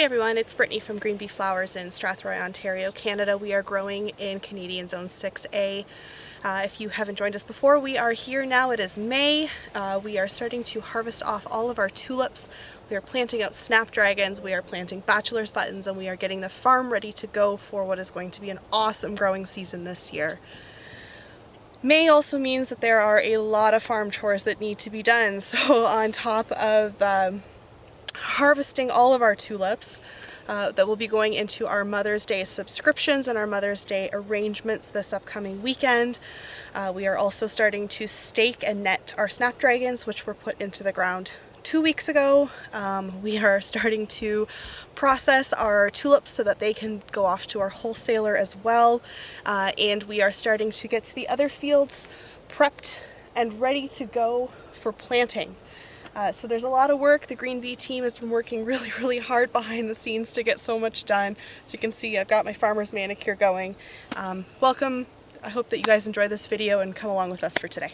Hey everyone, it's Brittany from Green Bee Flowers in Strathroy, Ontario, Canada. We are growing in Canadian Zone 6A. If you haven't joined us before, we are here now. It is May. We are starting to harvest off all of our tulips. We are planting out snapdragons, we are planting bachelor's buttons, and we are getting the farm ready to go for what is going to be an awesome growing season this year. May also means that there are a lot of farm chores that need to be done. So on top of harvesting all of our tulips that will be going into our Mother's Day subscriptions and our Mother's Day arrangements this upcoming weekend. We are also starting to stake and net our snapdragons, which were put into the ground 2 weeks ago. We are starting to process our tulips so that they can go off to our wholesaler as well. And we are starting to get to the other fields prepped and ready to go for planting. So there's a lot of work. The Green Bee team has been working really hard behind the scenes to get so much done. As you can see, I've got my farmer's manicure going. Welcome. I hope that you guys enjoy this video and come along with us for today.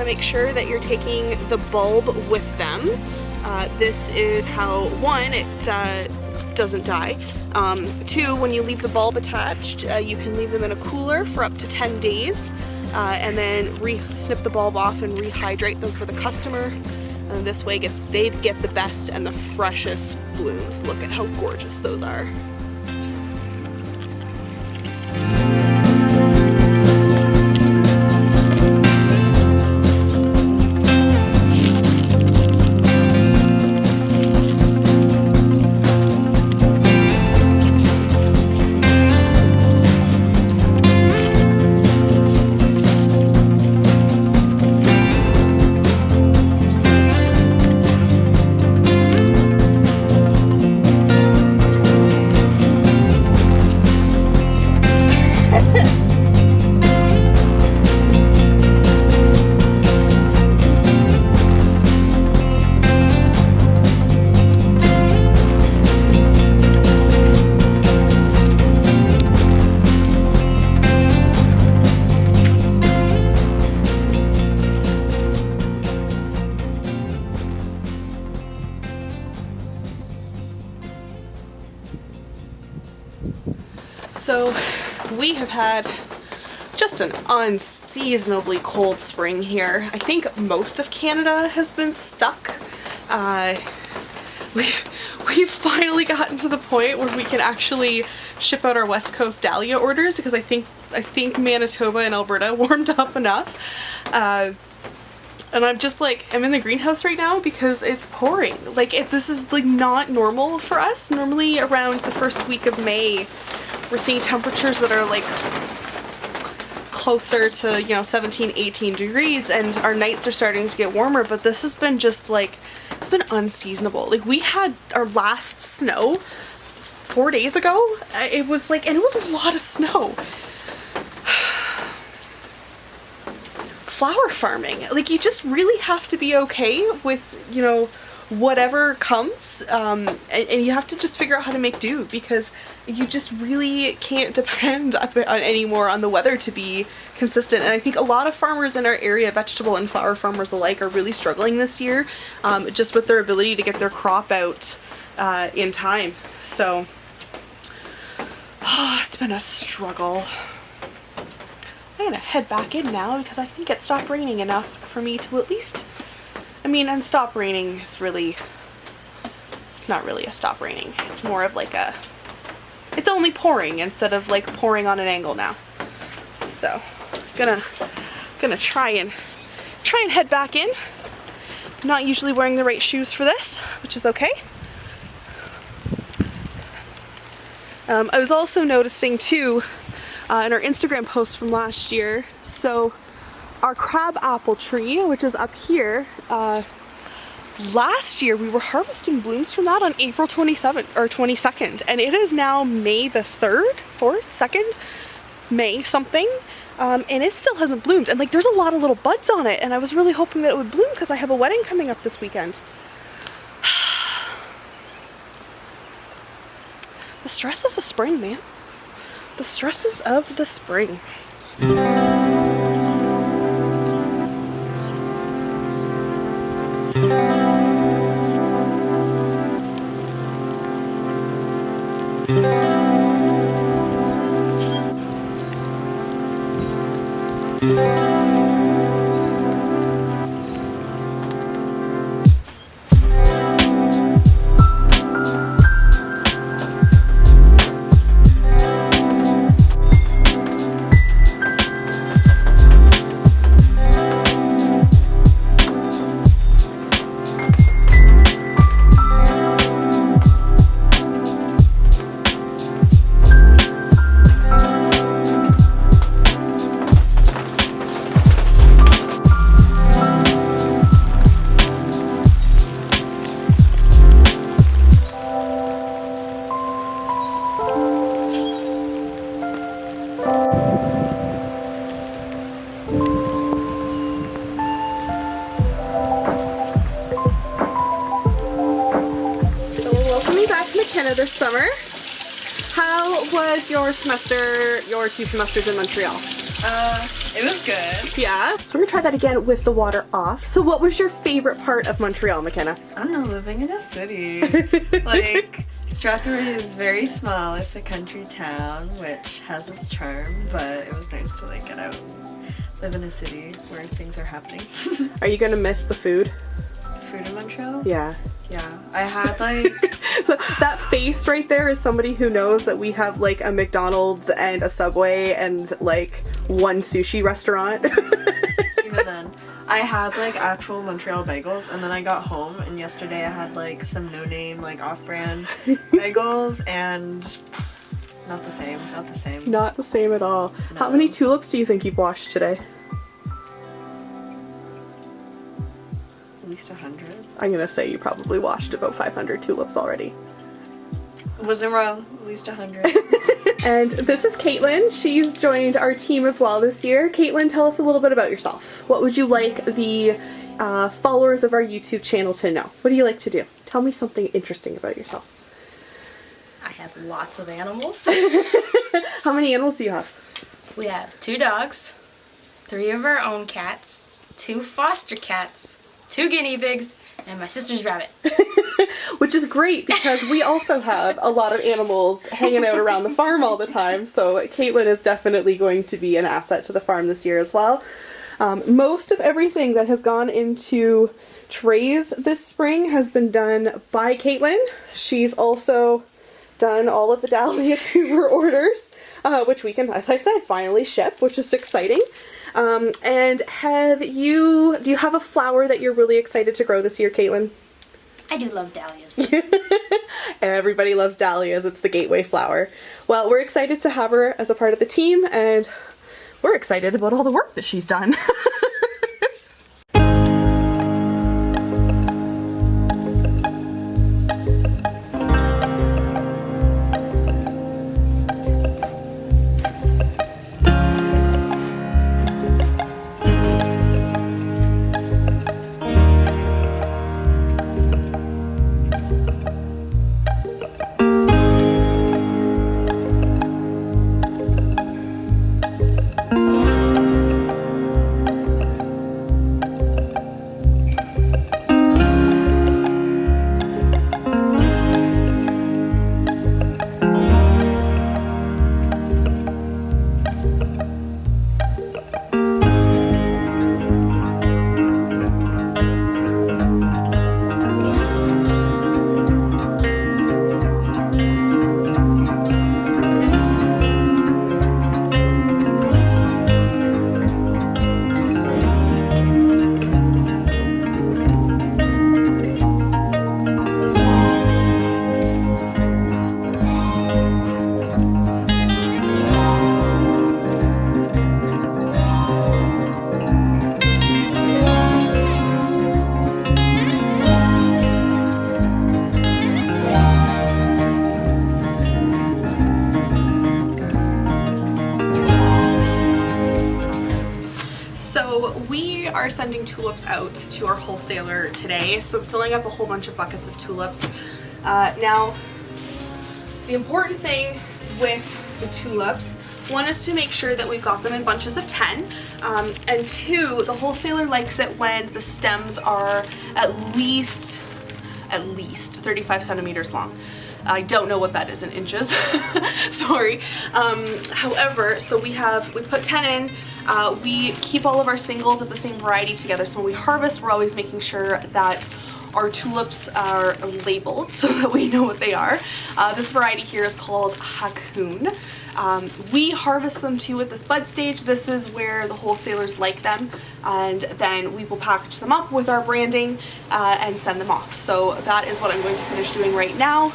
Make sure that you're taking the bulb with them. This is how, one, it doesn't die. Two, when you leave the bulb attached, you can leave them in a cooler for up to 10 days and then snip the bulb off and rehydrate them for the customer. And this way they get the best and the freshest blooms. Look at how gorgeous those are. So we have had just an unseasonably cold spring here. I think most of Canada has been stuck. We've finally gotten to the point where we can actually ship out our West Coast dahlia orders because I think Manitoba and Alberta warmed up enough. And I'm just like, I'm in the greenhouse right now because it's pouring. Like, this is like not normal for us. Normally around the first week of May, we're seeing temperatures that are like closer to, you know, 17, 18 degrees, and our nights are starting to get warmer, but this has been just like, it's been unseasonable. Like, we had our last snow 4 days ago. It was like, and it was a lot of snow. Flower farming, like, you just really have to be okay with, you know, whatever comes, and you have to just figure out how to make do, because you just really can't depend on anymore on the weather to be consistent. And I think a lot of farmers in our area, vegetable and flower farmers alike, are really struggling this year, just with their ability to get their crop out in time. So it's been a struggle. I'm gonna head back in now because I think it stopped raining enough for me to at least, I mean, and stop raining is really, it's not really a stop raining. It's more of like a, it's only pouring instead of like pouring on an angle now. So gonna try and head back in. I'm not usually wearing the right shoes for this, which is okay. I was also noticing too, in our Instagram post from last year, so our crab apple tree, which is up here, last year we were harvesting blooms from that on April 27th or 22nd, and it is now May the 3rd, 4th, 2nd, May something, and it still hasn't bloomed, and like there's a lot of little buds on it, and I was really hoping that it would bloom because I have a wedding coming up this weekend. The stresses of spring, man. The stresses of the spring. Makyna this summer. How was your semester, your 2 semesters in Montreal? It was good. Yeah. So we're gonna try that again with the water off. So what was your favorite part of Montreal, Makyna? I don't know, living in a city. Like, Strathroy is very small. It's a country town, which has its charm, but it was nice to like get out and live in a city where things are happening. Are you gonna miss the food? Food in Montreal? Yeah. Yeah. I had like... So that face right there is somebody who knows that we have like a McDonald's and a Subway and like 1 sushi restaurant. Even then. I had like actual Montreal bagels, and then I got home and yesterday I had like some no-name like off-brand bagels, and not the same, not the same. Not the same at all. No. How many tulips do you think you've washed today? At least 100. I'm gonna say you probably washed about 500 tulips already. Wasn't wrong. At least 100. And this is Caitlin. She's joined our team as well this year. Caitlin, tell us a little bit about yourself. What would you like the followers of our YouTube channel to know? What do you like to do? Tell me something interesting about yourself. I have lots of animals. How many animals do you have? We have 2 dogs, 3 of our own cats, 2 foster cats, 2 guinea pigs, and my sister's rabbit. Which is great because we also have a lot of animals hanging out around the farm all the time, so Caitlin is definitely going to be an asset to the farm this year as well. Most of everything that has gone into trays this spring has been done by Caitlin. She's also done all of the dahlia tuber orders, which we can, as I said, finally ship, which is exciting. And do you have a flower that you're really excited to grow this year, Caitlin? I do love dahlias. Everybody loves dahlias. It's the gateway flower. Well, we're excited to have her as a part of the team, and we're excited about all the work that she's done. So we are sending tulips out to our wholesaler today. So I'm filling up a whole bunch of buckets of tulips. Now, the important thing with the tulips, one is to make sure that we've got them in bunches of 10, and two, the wholesaler likes it when the stems are at least 35 centimeters long. I don't know what that is in inches, sorry. However, so we put 10 in, we keep all of our singles of the same variety together, so when we harvest, we're always making sure that our tulips are labeled so that we know what they are. This variety here is called Hakoon. We harvest them too at this bud stage. This is where the wholesalers like them, and then we will package them up with our branding and send them off. So that is what I'm going to finish doing right now.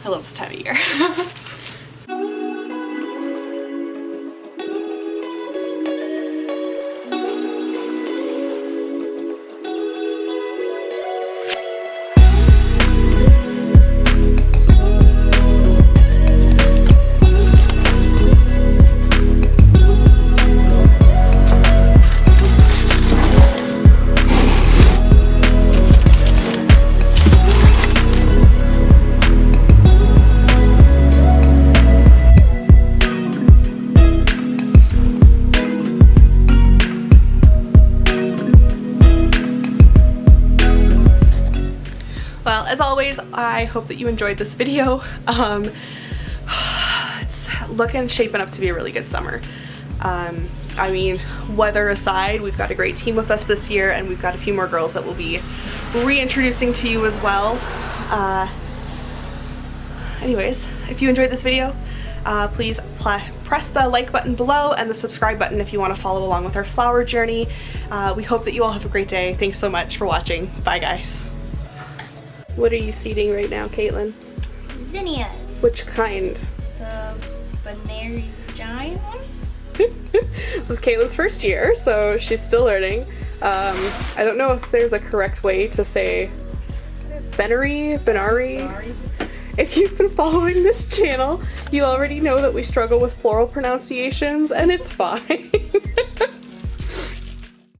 I love this time of year. Well, as always, I hope that you enjoyed this video. It's shaping up to be a really good summer. I mean, weather aside, we've got a great team with us this year, and we've got a few more girls that we'll be reintroducing to you as well. Anyways, if you enjoyed this video, please press the like button below and the subscribe button if you want to follow along with our flower journey. We hope that you all have a great day. Thanks so much for watching. Bye, guys. What are you seeding right now, Caitlin? Zinnias. Which kind? The Benary's giant ones? This is Caitlin's first year, so she's still learning. I don't know if there's a correct way to say Benary. If you've been following this channel, you already know that we struggle with floral pronunciations, and it's fine.